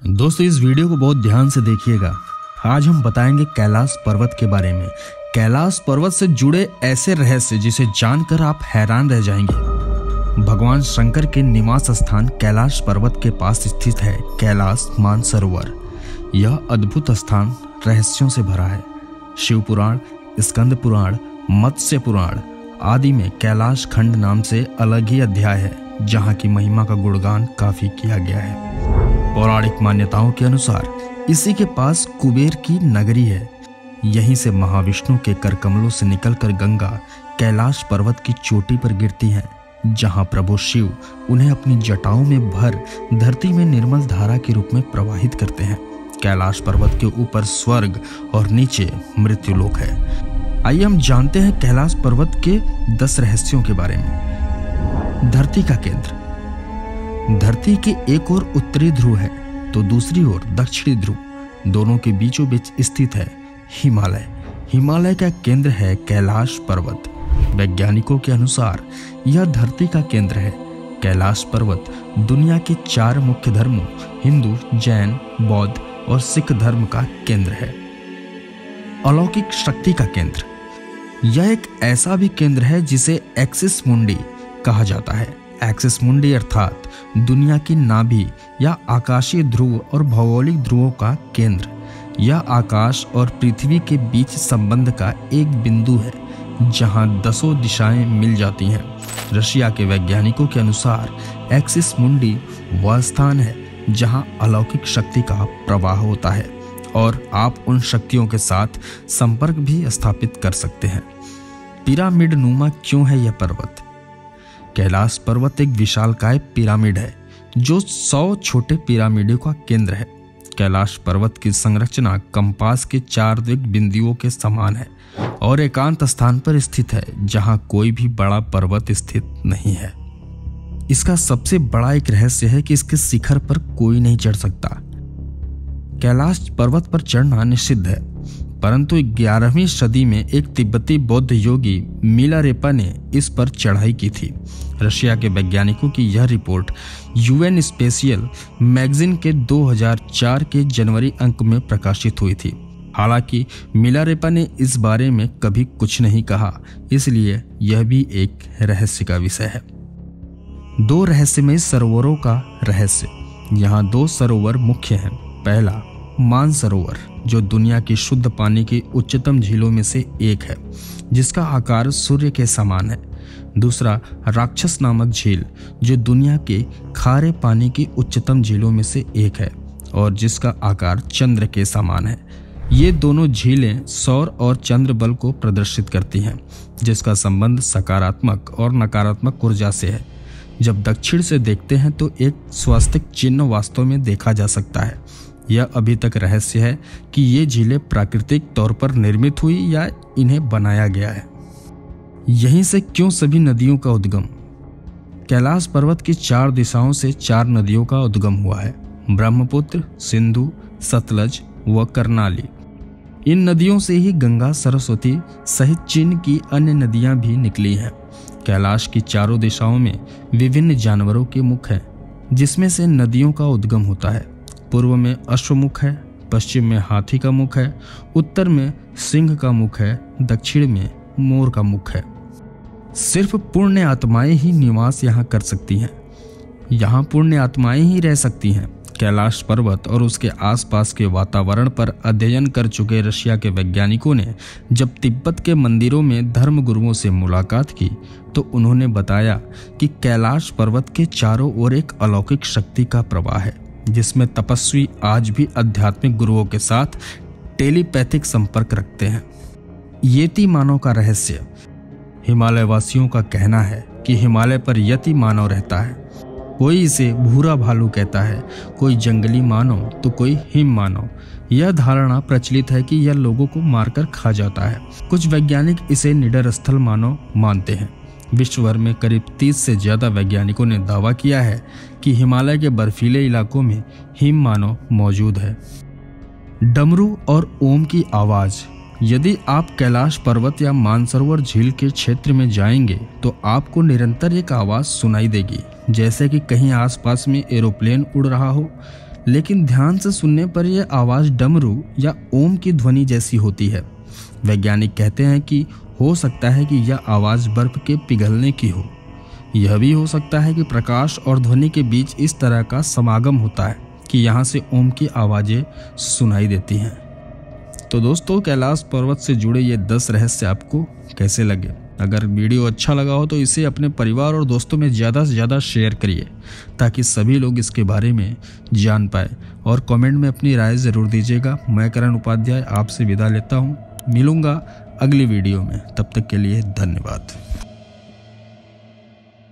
दोस्तों इस वीडियो को बहुत ध्यान से देखिएगा। आज हम बताएंगे कैलाश पर्वत के बारे में। कैलाश पर्वत से जुड़े ऐसे रहस्य जिसे जानकर आप हैरान रह जाएंगे। भगवान शंकर के निवास स्थान कैलाश पर्वत के पास स्थित है कैलाश मानसरोवर। यह अद्भुत स्थान रहस्यों से भरा है। शिव पुराण, स्कंद पुराण, मत्स्य पुराण आदि में कैलाश खंड नाम से अलग ही अध्याय है, जहाँ की महिमा का गुणगान काफी किया गया है। पौराणिक मान्यताओं के अनुसार इसी के पास कुबेर की नगरी है। यहीं से महाविष्णु के कर कमलों से निकलकर गंगा कैलाश पर्वत की चोटी पर गिरती है, जहां प्रभु शिव उन्हें अपनी जटाओं में भर धरती में निर्मल धारा के रूप में प्रवाहित करते हैं। कैलाश पर्वत के ऊपर स्वर्ग और नीचे मृत्युलोक है। आइए हम जानते हैं कैलाश पर्वत के 10 रहस्यों के बारे में। धरती का केंद्र। धरती के एक ओर उत्तरी ध्रुव है तो दूसरी ओर दक्षिणी ध्रुव। दोनों के बीचों बीच स्थित है हिमालय। हिमालय का केंद्र है कैलाश पर्वत। वैज्ञानिकों के अनुसार यह धरती का केंद्र है। कैलाश पर्वत दुनिया के 4 मुख्य धर्मों हिंदू, जैन, बौद्ध और सिख धर्म का केंद्र है। अलौकिक शक्ति का केंद्र। यह एक ऐसा भी केंद्र है जिसे एक्सिस मुंडी कहा जाता है। एक्सिस मुंडी अर्थात दुनिया की नाभि या आकाशीय ध्रुव और भौगोलिक ध्रुवों का केंद्र। यह आकाश और पृथ्वी के बीच संबंध का एक बिंदु है, जहां 10 दिशाएं मिल जाती हैं। रशिया के वैज्ञानिकों के अनुसार एक्सिस मुंडी वह स्थान है जहां अलौकिक शक्ति का प्रवाह होता है और आप उन शक्तियों के साथ संपर्क भी स्थापित कर सकते हैं। पिरामिड नुमा क्यों है यह पर्वत? कैलाश पर्वत एक विशालकाय पिरामिड है जो 100 छोटे पिरामिडों का केंद्र है। कैलाश पर्वत की संरचना कंपास के 4 बिंदुओं के समान है और एकांत स्थान पर स्थित है, जहां कोई भी बड़ा पर्वत स्थित नहीं है। इसका सबसे बड़ा एक रहस्य है कि इसके शिखर पर कोई नहीं चढ़ सकता। कैलाश पर्वत पर चढ़ना निषिद्ध है, परंतु 11वीं सदी में एक तिब्बती बौद्ध योगी मिलारेपा ने इस पर चढ़ाई की थी। रशिया के वैज्ञानिकों की यह रिपोर्ट यूएन स्पेशियल मैगजीन के 2004 के जनवरी अंक में प्रकाशित हुई थी। हालांकि मिलारेपा ने इस बारे में कभी कुछ नहीं कहा, इसलिए यह भी एक रहस्य का विषय है। 2 रहस्यमय सरोवरों का रहस्य। यहाँ 2 सरोवर मुख्य हैं। पहला मानसरोवर, जो दुनिया की शुद्ध पानी की उच्चतम झीलों में से एक है, जिसका आकार सूर्य के समान है। दूसरा राक्षस नामक झील, जो दुनिया के खारे पानी की उच्चतम झीलों में से एक है और जिसका आकार चंद्र के समान है। ये दोनों झीलें सौर और चंद्र बल को प्रदर्शित करती हैं, जिसका संबंध सकारात्मक और नकारात्मक ऊर्जा से है। जब दक्षिण से देखते हैं तो एक स्वास्तिक चिन्ह वास्तव में देखा जा सकता है। यह अभी तक रहस्य है कि ये झीलें प्राकृतिक तौर पर निर्मित हुई या इन्हें बनाया गया है। यहीं से क्यों सभी नदियों का उद्गम? कैलाश पर्वत की 4 दिशाओं से 4 नदियों का उद्गम हुआ है। ब्रह्मपुत्र, सिंधु, सतलज व कर्नाली। इन नदियों से ही गंगा, सरस्वती सहित चीन की अन्य नदियां भी निकली हैं। कैलाश की 4 दिशाओं में विभिन्न जानवरों के मुख हैं, जिसमें से नदियों का उद्गम होता है। पूर्व में अश्वमुख है, पश्चिम में हाथी का मुख है, उत्तर में सिंह का मुख है, दक्षिण में मोर का मुख है। सिर्फ पुण्य आत्माएं ही निवास यहाँ कर सकती हैं। यहाँ पुण्य आत्माएं ही रह सकती हैं। कैलाश पर्वत और उसके आसपास के वातावरण पर अध्ययन कर चुके रशिया के वैज्ञानिकों ने जब तिब्बत के मंदिरों में धर्मगुरुओं से मुलाकात की तो उन्होंने बताया कि कैलाश पर्वत के चारों ओर एक अलौकिक शक्ति का प्रवाह है, जिसमें तपस्वी आज भी आध्यात्मिक गुरुओं के साथ टेलीपैथिक संपर्क रखते हैं। यति मानव का रहस्य। हिमालय वासियों का कहना है कि हिमालय पर यति मानव रहता है। कोई इसे भूरा भालू कहता है, कोई जंगली मानव तो कोई हिम मानव। यह धारणा प्रचलित है कि यह लोगों को मारकर खा जाता है। कुछ वैज्ञानिक इसे निडर स्थल मानव मानते हैं। विश्व भर में करीब 30 से ज्यादा वैज्ञानिकों ने दावा किया है कि हिमालय के बर्फीले इलाकों में हिम मानव मौजूद है। डमरू और ओम की आवाज। यदि आप कैलाश पर्वत या मानसरोवर झील के क्षेत्र में जाएंगे तो आपको निरंतर एक आवाज सुनाई देगी, जैसे कि कहीं आसपास में एरोप्लेन उड़ रहा हो। लेकिन ध्यान से सुनने पर यह आवाज़ डमरू या ओम की ध्वनि जैसी होती है। वैज्ञानिक कहते हैं कि हो सकता है कि यह आवाज़ बर्फ के पिघलने की हो। यह भी हो सकता है कि प्रकाश और ध्वनि के बीच इस तरह का समागम होता है कि यहाँ से ओम की आवाज़ें सुनाई देती हैं। तो दोस्तों, कैलाश पर्वत से जुड़े ये 10 रहस्य आपको कैसे लगे? अगर वीडियो अच्छा लगा हो तो इसे अपने परिवार और दोस्तों में ज़्यादा से ज़्यादा शेयर करिए ताकि सभी लोग इसके बारे में जान पाए। और कमेंट में अपनी राय ज़रूर दीजिएगा। मैं करण उपाध्याय आपसे विदा लेता हूँ। मिलूँगा अगली वीडियो में, तब तक के लिए धन्यवाद।